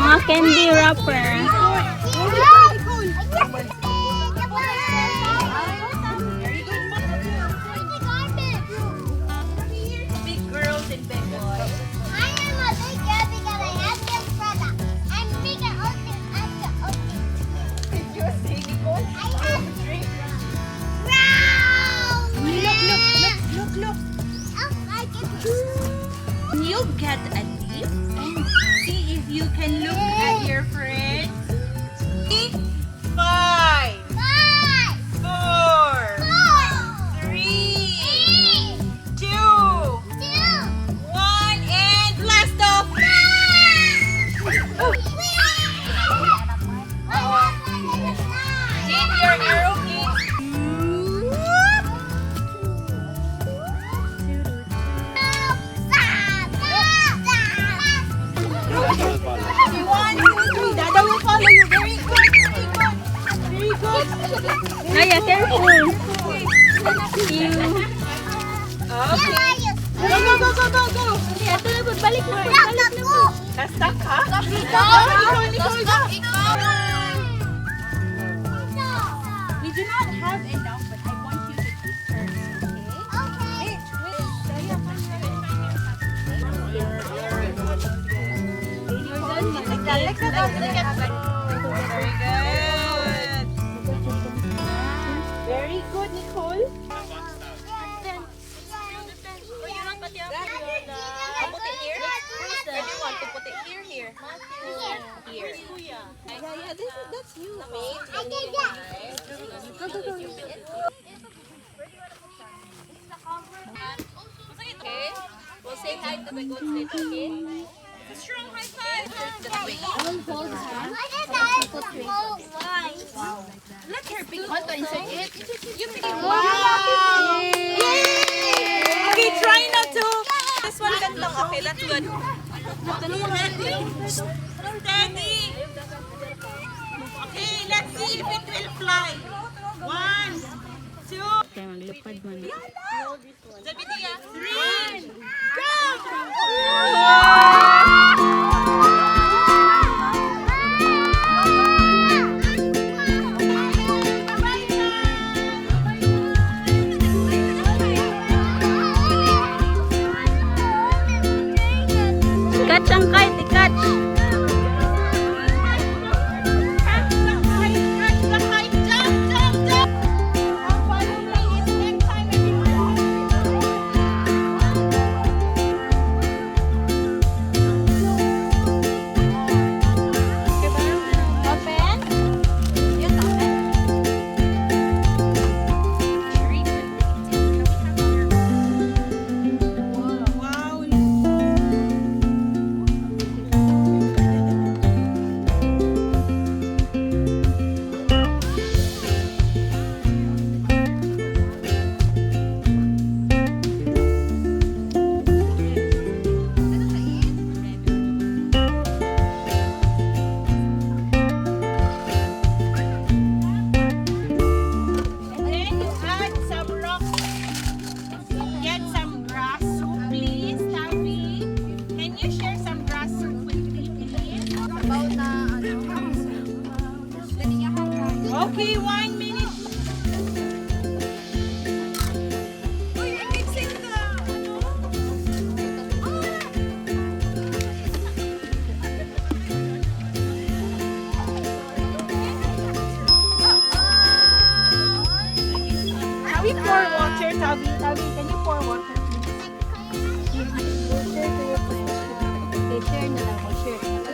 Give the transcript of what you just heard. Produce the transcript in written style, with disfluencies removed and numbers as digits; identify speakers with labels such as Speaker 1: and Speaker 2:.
Speaker 1: Mga candy wrapper.
Speaker 2: Big girls and big boys.
Speaker 3: I am a big girl because I have this brother. I'm bigger older and the older.
Speaker 2: Did you see Nicole?
Speaker 3: I have
Speaker 2: Drink.
Speaker 3: round.
Speaker 2: Look.
Speaker 3: Oh, I can
Speaker 2: You get a leaf and see if you can look at your friends. 5, 4, 3, 2, 1, and blast off! Hit your arrow key. One, two, three. Dada will follow you. Very good. Very good.
Speaker 1: Naya, careful. You.
Speaker 2: Okay. Go.
Speaker 1: Ito na, balik na.
Speaker 2: Na-stuck ha? Nicole. We do not have enough, but I want you to keep turns, okay? Like that. Very good. Very good, Nicole. Put it here. Where do you want to put it? Here. Here. Yeah, that's you. Okay. We'll say hi to the goats later, okay? A strong high five. The twig. Let her pick one to insert it. You pick it. Wow! Yay! Okay, try not to. This one can long. Okay, that's good. Steady. Okay, let's see if it will fly. 1, 2.
Speaker 1: Kaya maglipad man.
Speaker 2: Zabidia. 3. Go!
Speaker 1: Catch ang kite, catch.
Speaker 2: Okay, 1 minute. Uy, mixing ka. Can we pour water, Tavi? Tavi, can you pour water?
Speaker 1: Share to your friends. Okay, share na lang. Share.